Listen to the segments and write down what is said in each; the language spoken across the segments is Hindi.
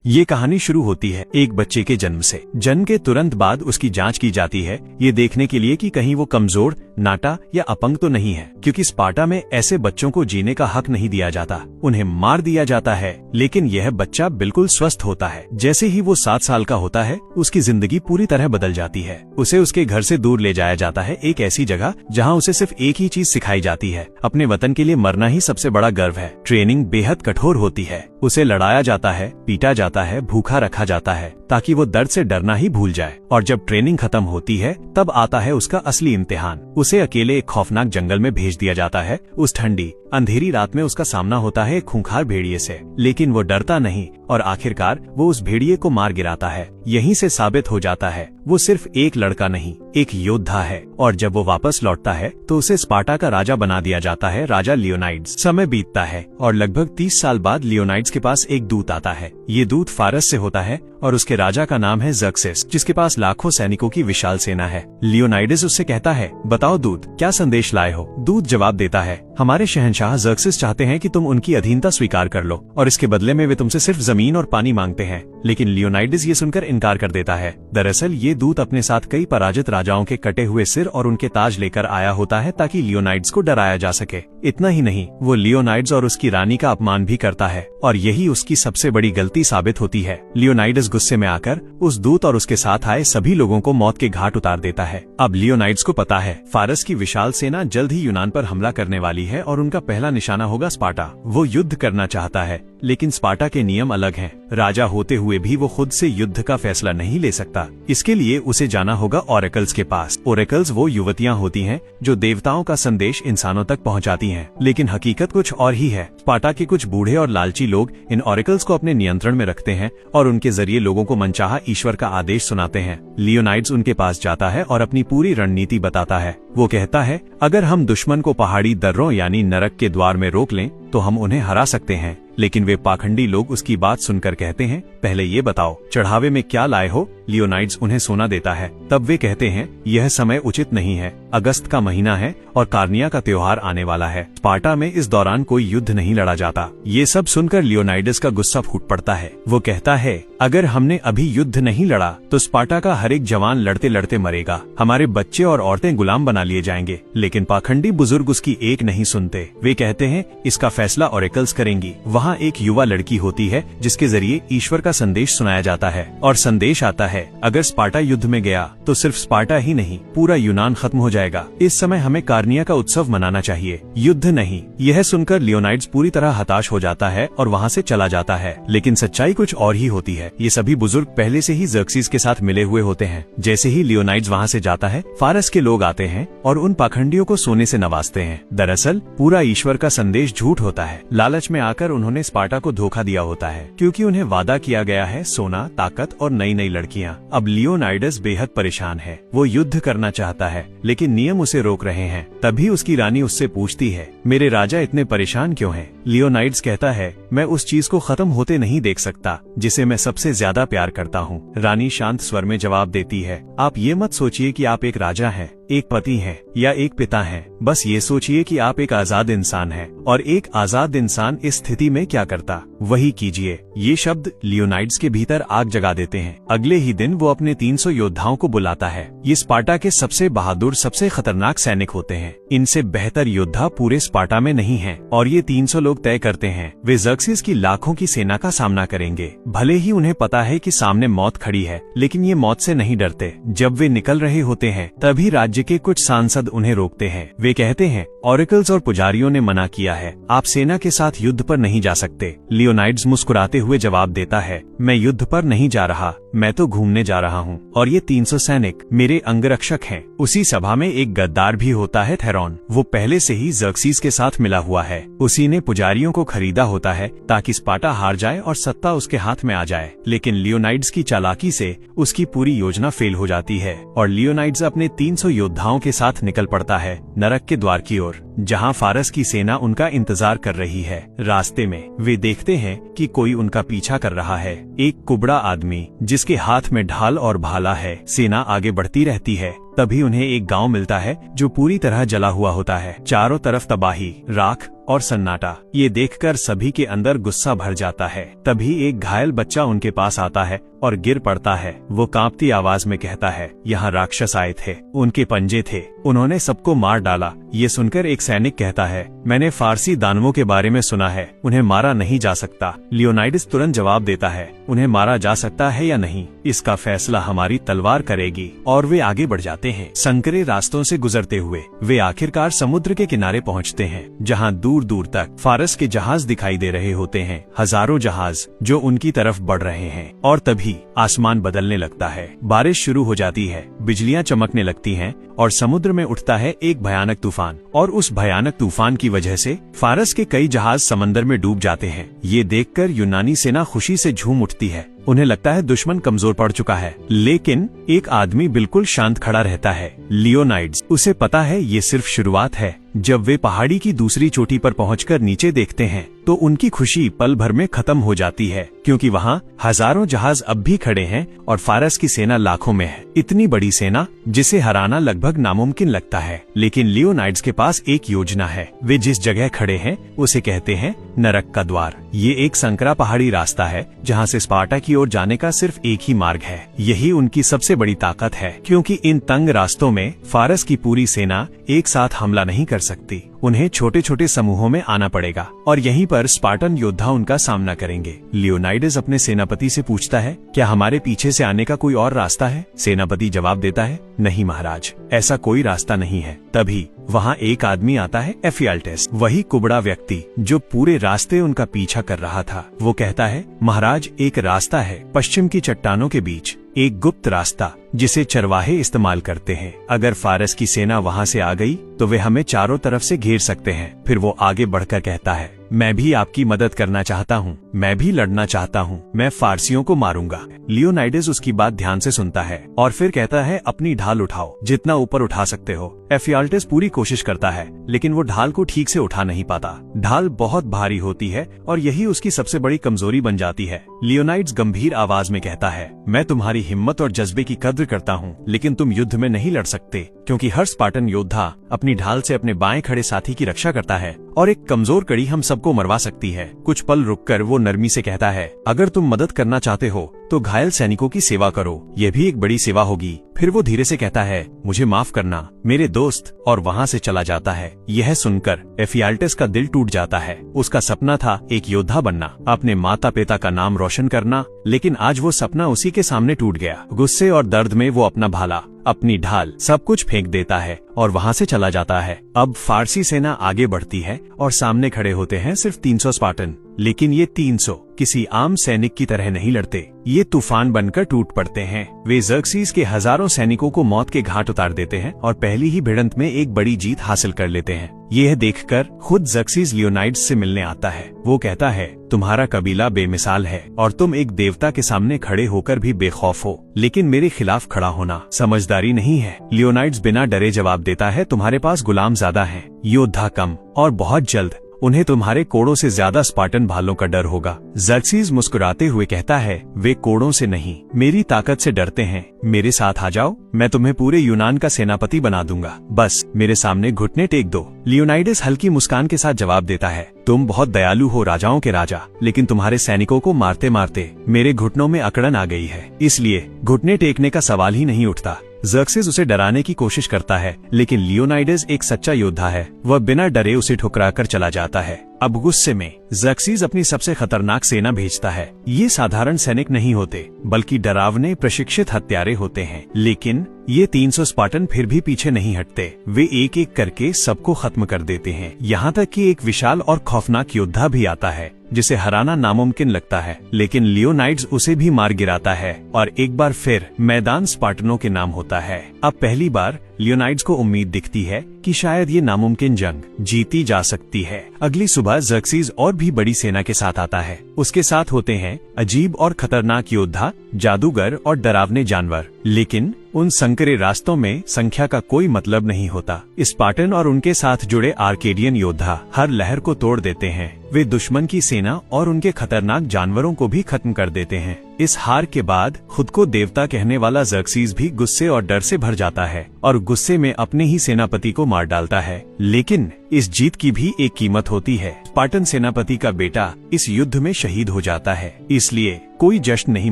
ये कहानी शुरू होती है एक बच्चे के जन्म से। जन्म के तुरंत बाद उसकी जांच की जाती है, ये देखने के लिए कि कहीं वो कमजोर, नाटा या अपंग तो नहीं है, क्योंकि स्पार्टा में ऐसे बच्चों को जीने का हक नहीं दिया जाता, उन्हें मार दिया जाता है। लेकिन यह बच्चा बिल्कुल स्वस्थ होता है। जैसे ही वो 7 साल का होता है, उसकी जिंदगी पूरी तरह बदल जाती है। उसे उसके घर से दूर ले जाया जाता है, एक ऐसी जगह जहाँ उसे सिर्फ एक ही चीज सिखाई जाती है, अपने वतन के लिए मरना ही सबसे बड़ा गर्व है। ट्रेनिंग बेहद कठोर होती है, उसे लड़ाया जाता है, पीटा जाता है, भूखा रखा जाता है ताकि वो दर्द से डरना ही भूल जाए। और जब ट्रेनिंग खत्म होती है तब आता है उसका असली इम्तिहान। उसे अकेले एक खौफनाक जंगल में भेज दिया जाता है। उस ठंडी अंधेरी रात में उसका सामना होता है एक खूंखार भेड़िए से, लेकिन वो डरता नहीं और आखिरकार वो उस भेड़िए को मार गिराता है। यहीं से साबित हो जाता है वो सिर्फ एक लड़का नहीं, एक योद्धा है। और जब वो वापस लौटता है तो उसे स्पार्टा का राजा बना दिया जाता है, राजा लियोनाइड्स। समय बीतता है और लगभग 30 साल बाद लियोनाइड्स के पास एक दूत आता है। ये दूत फारस से होता है और उसके राजा का नाम है ज़र्क्सिस, जिसके पास लाखों सैनिकों की विशाल सेना है। लियोनाइड्स उससे कहता है, बताओ दूत, क्या संदेश लाए हो? दूत जवाब देता है, हमारे शहंशाह ज़र्क्सिस चाहते हैं कि तुम उनकी अधीनता स्वीकार कर लो और इसके बदले में वे तुमसे सिर्फ जमीन और पानी मांगते हैं। लेकिन लियोनाइड्स ये सुनकर इनकार कर देता है। दरअसल ये दूत अपने साथ कई पराजित राजाओं के कटे हुए सिर और उनके ताज लेकर आया होता है ताकि लियोनाइड्स को डराया जा सके। इतना ही नहीं, वो लियोनाइड्स और उसकी रानी का अपमान भी करता है और यही उसकी सबसे बड़ी गलती साबित होती है। लियोनाइड्स गुस्से में आकर उस दूत और उसके साथ आए सभी लोगों को मौत के घाट उतार देता है। अब लियोनाइड्स को पता है फारस की विशाल सेना जल्द ही यूनान पर हमला करने वाली है और उनका पहला निशाना होगा स्पार्टा। वो युद्ध करना चाहता है, लेकिन स्पार्टा के नियम अलग हैं। राजा होते हुए भी वो खुद से युद्ध का फैसला नहीं ले सकता। इसके लिए उसे जाना होगा ओरेकल्स के पास। ओरेकल्स वो युवतियां होती हैं जो देवताओं का संदेश इंसानों तक पहुंचाती हैं, लेकिन हकीकत कुछ और ही है। स्पार्टा के कुछ बूढ़े और लालची लोग इन ओरेकल्स को अपने नियंत्रण में रखते हैं और उनके जरिए लोगों को मनचाहा ईश्वर का आदेश सुनाते हैं। लियोनाइड्स उनके पास जाता है और अपनी पूरी रणनीति बताता है। वो कहता है, अगर हम दुश्मन को पहाड़ी दर्रों यानी नरक के द्वार में रोक लें तो हम उन्हें हरा सकते हैं। लेकिन वे पाखंडी लोग उसकी बात सुनकर कहते हैं, पहले ये बताओ चढ़ावे में क्या लाए हो? लियोनाइड्स उन्हें सोना देता है। तब वे कहते हैं, यह समय उचित नहीं है, अगस्त का महीना है और कार्निया का त्योहार आने वाला है। स्पार्टा में इस दौरान कोई युद्ध नहीं लड़ा जाता। ये सब सुनकर लियोनाइड्स का गुस्सा फूट पड़ता है। वो कहता है, अगर हमने अभी युद्ध नहीं लड़ा तो स्पार्टा का हर एक जवान लड़ते लड़ते मरेगा, हमारे बच्चे और औरतें गुलाम बना लिए जाएंगे। लेकिन पाखंडी बुजुर्ग उसकी एक नहीं सुनते। वे कहते हैं, इसका फैसला ओरेकल्स करेंगी। वहाँ एक युवा लड़की होती है जिसके जरिए ईश्वर का संदेश सुनाया जाता है और संदेश आता है, अगर स्पार्टा युद्ध में गया तो सिर्फ स्पार्टा ही नहीं, पूरा यूनान खत्म हो जाएगा। इस समय हमें कार्निया का उत्सव मनाना चाहिए, युद्ध नहीं। यह सुनकर लियोनाइड्स पूरी तरह हताश हो जाता है और वहाँ से चला जाता है। लेकिन सच्चाई कुछ और ही होती है। ये सभी बुजुर्ग पहले से ही ज़र्क्सिस के साथ मिले हुए होते हैं। जैसे ही लियोनाइड्स वहाँ से जाता है, फारस के लोग आते हैं और उन पाखंडियों को सोने से नवाजते हैं। दरअसल पूरा ईश्वर का संदेश झूठ होता है। लालच में आकर उन्होंने स्पार्टा को धोखा दिया होता है, क्योंकि उन्हें वादा किया गया है सोना, ताकत और नई नई लड़कियां। अब लियोनाइड्स बेहद परेशान है। वो युद्ध करना चाहता है लेकिन नियम उसे रोक रहे हैं। तभी उसकी रानी उससे पूछती है, मेरे राजा इतने परेशान क्यों हैं? लियोनाइड्स कहता है, मैं उस चीज को खत्म होते नहीं देख सकता जिसे मैं सबसे ज्यादा प्यार करता हूँ। रानी शांत स्वर में जवाब देती है, आप ये मत सोचिए कि आप एक राजा हैं, एक पति हैं या एक पिता हैं। बस ये सोचिए कि आप एक आजाद इंसान हैं और एक आजाद इंसान इस स्थिति में क्या करता, वही कीजिए। ये शब्द लियोनाइड्स के भीतर आग जगा देते हैं। अगले ही दिन वो अपने 300 योद्धाओं को बुलाता है। ये स्पार्टा के सबसे बहादुर, सबसे खतरनाक सैनिक होते हैं। इनसे बेहतर योद्धा पूरे स्पार्टा में नहीं है और ये 300 लोग तय करते हैं वे ज़र्क्सिस की लाखों की सेना का सामना करेंगे। भले ही उन्हें पता है कि सामने मौत खड़ी है, लेकिन ये मौत से नहीं डरते। जब वे निकल रहे होते हैं तभी राज्य के कुछ सांसद उन्हें रोकते हैं। वे कहते हैं, ओरेकल्स और पुजारियों ने मना किया है, आप सेना के साथ युद्ध पर नहीं जा सकते। लियोनाइड्स मुस्कुराते हुए जवाब देता है, मैं युद्ध पर नहीं जा रहा, मैं तो घूमने जा रहा हूँ और ये 300 सैनिक मेरे अंगरक्षक हैं। उसी सभा में एक गद्दार भी होता है, थेरॉन। वो पहले से ही ज़र्क्सिस के साथ मिला हुआ है। उसी ने पुजारियों को खरीदा होता है ताकि स्पार्टा हार जाए और सत्ता उसके हाथ में आ जाए। लेकिन लियोनाइड्स की चालाकी से उसकी पूरी योजना फेल हो जाती है और लियोनाइड्स अपने 300 योद्धाओं के साथ निकल पड़ता है नरक के द्वार की ओर, जहां फारस की सेना उनका इंतजार कर रही है। रास्ते में वे देखते हैं कि कोई उनका पीछा कर रहा है, एक कुबड़ा आदमी जिसके हाथ में ढाल और भाला है। सेना आगे बढ़ती रहती है। तभी उन्हें एक गांव मिलता है जो पूरी तरह जला हुआ होता है। चारों तरफ तबाही, राख और सन्नाटा। ये देखकर सभी के अंदर गुस्सा भर जाता है। तभी एक घायल बच्चा उनके पास आता है और गिर पड़ता है। वो कांपती आवाज में कहता है, यहाँ राक्षस आए थे, उनके पंजे थे, उन्होंने सबको मार डाला। ये सुनकर एक सैनिक कहता है, मैंने फारसी दानवों के बारे में सुना है, उन्हें मारा नहीं जा सकता। लियोनाइडस तुरंत जवाब देता है, उन्हें मारा जा सकता है या नहीं, इसका फैसला हमारी तलवार करेगी। और वे आगे बढ़ जाते हैं। संकरे रास्तों से गुजरते हुए वे आखिरकार समुद्र के किनारे पहुंचते हैं, जहां दूर दूर तक फारस के जहाज दिखाई दे रहे होते हैं, हजारों जहाज जो उनकी तरफ बढ़ रहे हैं। और तभी आसमान बदलने लगता है, बारिश शुरू हो जाती है, बिजलियां चमकने लगती हैं और समुद्र में उठता है एक भयानक तूफान। और उस भयानक तूफान की वजह से फारस के कई जहाज समंदर में डूब जाते हैं। ये देखकर यूनानी सेना खुशी से झूम उठती है। उन्हें लगता है दुश्मन कमजोर पड़ चुका है, लेकिन एक आदमी बिल्कुल शांत खड़ा रहता है, लियोनाइड्स। उसे पता है ये सिर्फ शुरुआत है। जब वे पहाड़ी की दूसरी चोटी पर पहुंचकर नीचे देखते हैं तो उनकी खुशी पल भर में खत्म हो जाती है, क्योंकि वहाँ हजारों जहाज अब भी खड़े हैं और फारस की सेना लाखों में है। इतनी बड़ी सेना जिसे हराना लगभग नामुमकिन लगता है, लेकिन लियोनाइड्स के पास एक योजना है। वे जिस जगह खड़े हैं उसे कहते हैं नरक का द्वार। ये एक संकरा पहाड़ी रास्ता है जहाँ से स्पार्टा की ओर जाने का सिर्फ एक ही मार्ग है। यही उनकी सबसे बड़ी ताकत है, क्योंकि इन तंग रास्तों में फारस की पूरी सेना एक साथ हमला नहीं कर सकती। उन्हें छोटे छोटे समूहों में आना पड़ेगा और यहीं पर स्पार्टन योद्धा उनका सामना करेंगे। लियोनाइडस अपने सेनापति से पूछता है, क्या हमारे पीछे से आने का कोई और रास्ता है? सेनापति जवाब देता है, नहीं महाराज, ऐसा कोई रास्ता नहीं है। तभी वहाँ एक आदमी आता है, एफियाल्टेस, वही कुबड़ा व्यक्ति जो पूरे रास्ते उनका पीछा कर रहा था। वो कहता है, महाराज, एक रास्ता है पश्चिम की चट्टानों के बीच, एक गुप्त रास्ता जिसे चरवाहे इस्तेमाल करते हैं। अगर फारस की सेना वहाँ से आ गई तो वे हमें चारों तरफ से घेर सकते हैं। फिर वो आगे बढ़कर कहता है, मैं भी आपकी मदद करना चाहता हूँ, मैं भी लड़ना चाहता हूँ, मैं फारसियों को मारूंगा। लियोनाइडस उसकी बात ध्यान से सुनता है और फिर कहता है, अपनी ढाल उठाओ, जितना ऊपर उठा सकते हो। एफियाल्टेस पूरी कोशिश करता है, लेकिन वो ढाल को ठीक से उठा नहीं पाता। ढाल बहुत भारी होती है और यही उसकी सबसे बड़ी कमजोरी बन जाती है। लियोनाइड्स गंभीर आवाज में कहता है, मैं तुम्हारी हिम्मत और जज्बे की कद्र करता हूँ, लेकिन तुम युद्ध में नहीं लड़ सकते, क्योंकि हर स्पार्टन योद्धा अपनी ढाल से अपने बाएं खड़े साथी की रक्षा करता है और एक कमजोर कड़ी हम सबको मरवा सकती है। कुछ पल रुककर वो नरमी से कहता है, अगर तुम मदद करना चाहते हो तो घायल सैनिकों की सेवा करो, यह भी एक बड़ी सेवा होगी। फिर वो धीरे से कहता है, मुझे माफ करना मेरे दोस्त, और वहाँ से चला जाता है। यह सुनकर एफियाल्टेस का दिल टूट जाता है। उसका सपना था एक योद्धा बनना, अपने माता पिता का नाम रोशन करना, लेकिन आज वो सपना उसी के सामने टूट गया। गुस्से और दर्द में वो अपना भाला, अपनी ढाल, सब कुछ फेंक देता है और वहाँ से चला जाता है। अब फारसी सेना आगे बढ़ती है और सामने खड़े होते हैं सिर्फ 300 स्पार्टन, लेकिन ये 300 किसी आम सैनिक की तरह नहीं लड़ते। ये तूफान बनकर टूट पड़ते हैं। वे ज़र्क्सीस के हजारों सैनिकों को मौत के घाट उतार देते हैं और पहली ही भिड़ंत में एक बड़ी जीत हासिल कर लेते हैं। यह देखकर खुद ज़र्क्सीस लियोनाइड्स से मिलने आता है। वो कहता है, तुम्हारा कबीला बेमिसाल है और तुम एक देवता के सामने खड़े होकर भी बेखौफ हो, लेकिन मेरे खिलाफ खड़ा होना समझदारी नहीं है। लियोनाइड्स बिना डरे जवाब देता है, तुम्हारे पास गुलाम ज्यादा हैं, योद्धा कम, और बहुत जल्द उन्हें तुम्हारे कोड़ों से ज्यादा स्पार्टन भालों का डर होगा। ज़र्क्सीस मुस्कुराते हुए कहता है, वे कोड़ों से नहीं, मेरी ताकत से डरते हैं। मेरे साथ आ जाओ, मैं तुम्हें पूरे यूनान का सेनापति बना दूंगा, बस मेरे सामने घुटने टेक दो। लियोनाइडस हल्की मुस्कान के साथ जवाब देता है, तुम बहुत दयालु हो राजाओं के राजा, लेकिन तुम्हारे सैनिकों को मारते मारते मेरे घुटनों में अकड़न आ गई है, इसलिए घुटने टेकने का सवाल ही नहीं उठता। ज़र्क्सीस उसे डराने की कोशिश करता है, लेकिन लियोनाइडस एक सच्चा योद्धा है। वह बिना डरे उसे ठुकराकर चला जाता है। अब गुस्से में ज़र्क्सीस अपनी सबसे खतरनाक सेना भेजता है। ये साधारण सैनिक नहीं होते, बल्कि डरावने प्रशिक्षित हत्यारे होते हैं। लेकिन ये 300 स्पार्टन फिर भी पीछे नहीं हटते। वे एक एक करके सबको खत्म कर देते हैं। यहाँ तक कि एक विशाल और खौफनाक योद्धा भी आता है जिसे हराना नामुमकिन लगता है, लेकिन लियोनाइड्स उसे भी मार गिराता है और एक बार फिर मैदान स्पार्टनों के नाम होता है। अब पहली बार लियोनाइड्स को उम्मीद दिखती है कि शायद ये नामुमकिन जंग जीती जा सकती है। अगली सुबह ज़र्क्सीस और भी बड़ी सेना के साथ आता है। उसके साथ होते हैं अजीब और खतरनाक योद्धा, जादूगर और डरावने जानवर, लेकिन उन संकरे रास्तों में संख्या का कोई मतलब नहीं होता। स्पार्टन और उनके साथ जुड़े आर्केडियन योद्धा हर लहर को तोड़ देते हैं। वे दुश्मन की सेना और उनके खतरनाक जानवरों को भी खत्म कर देते हैं। इस हार के बाद खुद को देवता कहने वाला ज़र्क्सीस भी गुस्से और डर से भर जाता है और गुस्से में अपने ही सेनापति को मार डालता है। लेकिन इस जीत की भी एक कीमत होती है। स्पार्टन सेनापति का बेटा इस युद्ध में शहीद हो जाता है, इसलिए कोई जश्न नहीं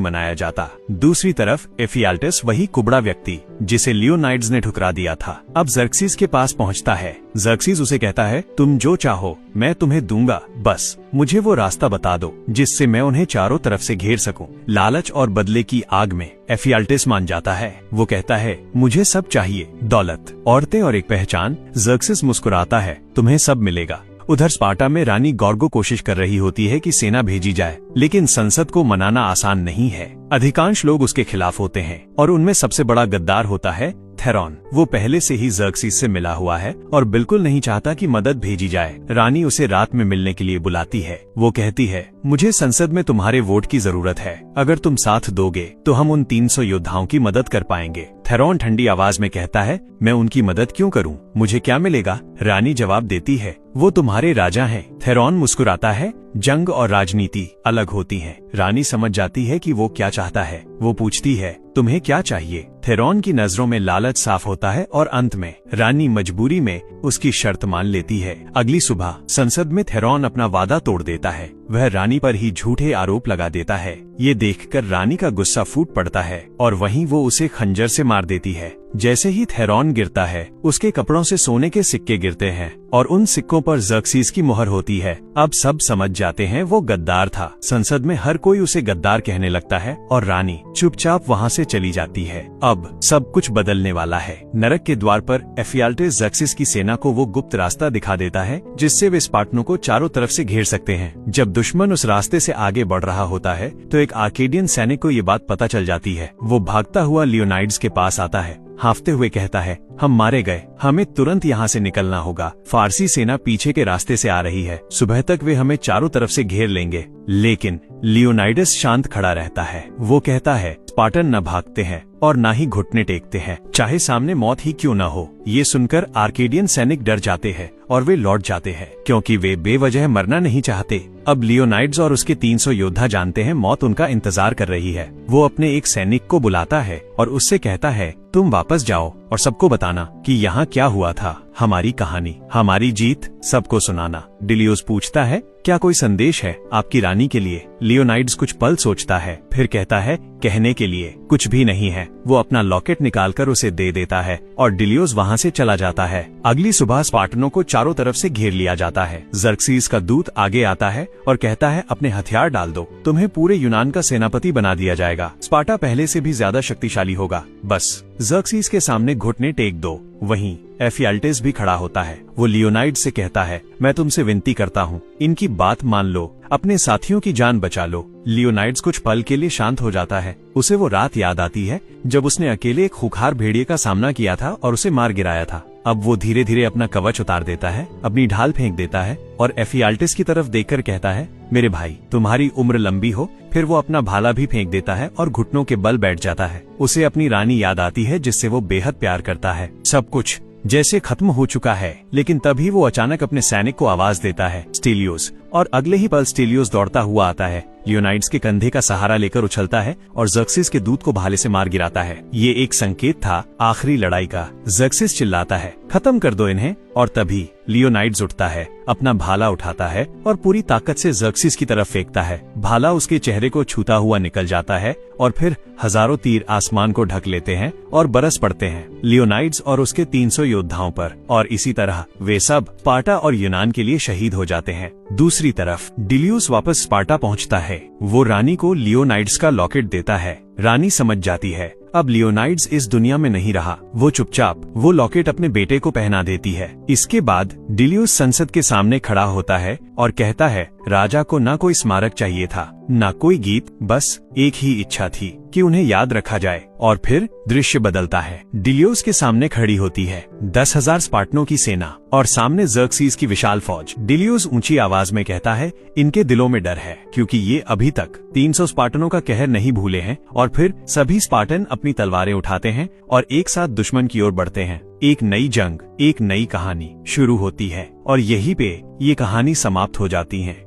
मनाया जाता। दूसरी तरफ एफियाल्टस वही कुबड़ा व्यक्ति जिसे लियोनाइड्स ने ठुकरा दिया था, अब जर्क्सिस के पास पहुंचता है। जर्क्सिस उसे कहता है, तुम जो चाहो मैं तुम्हें दूंगा, बस मुझे वो रास्ता बता दो जिससे मैं उन्हें चारों तरफ से घेर सकूं। लालच और बदले की आग में एफियाल्टस मान जाता है। वो कहता है, मुझे सब चाहिए, दौलत, औरतें और एक पहचान। जर्क्सिस मुस्कुराता है, तुम्हें सब मिलेगा। उधर स्पार्टा में रानी गॉर्गो कोशिश कर रही होती है कि सेना भेजी जाए, लेकिन संसद को मनाना आसान नहीं है। अधिकांश लोग उसके खिलाफ होते हैं और उनमें सबसे बड़ा गद्दार होता है थेरॉन। वो पहले से ही जर्क्सिस से मिला हुआ है और बिल्कुल नहीं चाहता कि मदद भेजी जाए। रानी उसे रात में मिलने के लिए बुलाती है। वो कहती है, मुझे संसद में तुम्हारे वोट की जरूरत है, अगर तुम साथ दोगे तो हम उन 300 योद्धाओं की मदद कर पाएंगे। थेरॉन ठंडी आवाज में कहता है, मैं उनकी मदद क्यों करूं, मुझे क्या मिलेगा? रानी जवाब देती है, वो तुम्हारे राजा हैं। थेरॉन मुस्कुराता है, जंग और राजनीति अलग होती हैं। रानी समझ जाती है कि वो क्या चाहता है। वो पूछती है, तुम्हें क्या चाहिए? थेरॉन की नजरों में लालच साफ होता है और अंत में रानी मजबूरी में उसकी शर्त मान लेती है। अगली सुबह संसद में थेरॉन अपना वादा तोड़ देता है। वह रानी पर ही झूठे आरोप लगा देता है। ये देखकर रानी का गुस्सा फूट पड़ता है और वहीं वो उसे खंजर से मार देती है। जैसे ही थेरॉन गिरता है, उसके कपड़ों से सोने के सिक्के गिरते हैं और उन सिक्कों पर जर्क्सिस की मुहर होती है। अब सब समझ जाते हैं वो गद्दार था। संसद में हर कोई उसे गद्दार कहने लगता है और रानी चुपचाप वहाँ से चली जाती है। अब सब कुछ बदलने वाला है। नरक के द्वार पर एफियाल्टस जर्क्सिस की सेना को वो गुप्त रास्ता दिखा देता है जिससे वे स्पार्टनों को चारों तरफ से घेर सकते हैं। जब दुश्मन उस रास्ते से आगे बढ़ रहा होता है तो एक आर्केडियन सैनिक को ये बात पता चल जाती है। वो भागता हुआ लियोनाइड्स के पास आता है, हांफते हुए कहता है, हम मारे गए, हमें तुरंत यहाँ से निकलना होगा। फारसी सेना पीछे के रास्ते से आ रही है, सुबह तक वे हमें चारों तरफ से घेर लेंगे। लेकिन लियोनाइडस शांत खड़ा रहता है। वो कहता है, स्पार्टन न भागते हैं और न ही घुटने टेकते हैं, चाहे सामने मौत ही क्यों न हो। ये सुनकर आर्केडियन सैनिक डर जाते हैं और वे लौट जाते हैं, क्योंकि वे बेवजह मरना नहीं चाहते। अब लियोनाइड्स और उसके 300 योद्धा जानते हैं मौत उनका इंतजार कर रही है। वो अपने एक सैनिक को बुलाता है और उससे कहता है, तुम वापस जाओ और सबको बताना कि यहाँ क्या हुआ था, हमारी कहानी, हमारी जीत सबको सुनाना। डिलियोस पूछता है, क्या कोई संदेश है आपकी रानी के लिए? लियोनाइड्स कुछ पल सोचता है, फिर कहता है, कहने के लिए कुछ भी नहीं है। वो अपना लॉकेट निकालकर उसे दे देता है और डिलियोस वहाँ से चला जाता है। अगली सुबह स्पार्टनों को चारों तरफ से घेर लिया जाता है। जर्क्सिस का दूत आगे आता है और कहता है, अपने हथियार डाल दो, तुम्हें पूरे यूनान का सेनापति बना दिया जाएगा। स्पार्टा पहले से भी ज्यादा शक्तिशाली होगा, बस जर्क्सिस के सामने घुटने टेक दो। वहीं एफियाल्टस भी खड़ा होता है। वो लियोनाइड्स से कहता है, मैं तुमसे विनती करता हूँ, इनकी बात मान लो, अपने साथियों की जान बचा लो। लियोनाइड्स कुछ पल के लिए शांत हो जाता है। उसे वो रात याद आती है जब उसने अकेले एक खूंखार भेड़िए का सामना किया था और उसे मार गिराया था। अब वो धीरे धीरे अपना कवच उतार देता है, अपनी ढाल फेंक देता है और एफियाल्टस की तरफ देखकर कहता है, मेरे भाई, तुम्हारी उम्र लंबी हो। फिर वो अपना भाला भी फेंक देता है और घुटनों के बल बैठ जाता है। उसे अपनी रानी याद आती है जिससे वो बेहद प्यार करता है। सब कुछ जैसे खत्म हो चुका है, लेकिन तभी वो अचानक अपने सैनिक को आवाज देता है, स्टीलियोस, और अगले ही पल स्टीलियोस दौड़ता हुआ आता है। लियोनाइड्स के कंधे का सहारा लेकर उछलता है और जर्क्सिस के दूत को भाले से मार गिराता है। ये एक संकेत था आखिरी लड़ाई का। जर्क्सिस चिल्लाता है, खत्म कर दो इन्हें, और तभी लियोनाइड्स उठता है, अपना भाला उठाता है और पूरी ताकत से जर्क्सिस की तरफ फेंकता है। भाला उसके चेहरे को छूता हुआ निकल जाता है और फिर हजारों तीर आसमान को ढक लेते हैं और बरस पड़ते हैं लियोनाइड्स और उसके 300 योद्धाओं पर। और इसी तरह वे सब स्पार्टा और यूनान के लिए शहीद हो जाते हैं। दूसरी तरफ डिलियोस वापस स्पार्टा पहुंचता है। वो रानी को लियोनाइड्स का लॉकेट देता है। रानी समझ जाती है अब लियोनाइड्स इस दुनिया में नहीं रहा। वो चुपचाप वो लॉकेट अपने बेटे को पहना देती है। इसके बाद डिलियोस संसद के सामने खड़ा होता है और कहता है, राजा को न कोई स्मारक चाहिए था, न कोई गीत, बस एक ही इच्छा थी कि उन्हें याद रखा जाए। और फिर दृश्य बदलता है। डिलियोस के सामने खड़ी होती है 10,000 स्पार्टनों की सेना और सामने जर्क्सिस की विशाल फौज। डिलियोस ऊंची आवाज में कहता है, इनके दिलों में डर है, क्योंकि ये अभी तक 300 स्पार्टनों का कहर नहीं भूले हैं। और फिर सभी स्पार्टन अपनी तलवारें उठाते हैं और एक साथ दुश्मन की ओर बढ़ते हैं। एक नई जंग, एक नई कहानी शुरू होती है और यहीं पे ये कहानी समाप्त हो जाती है।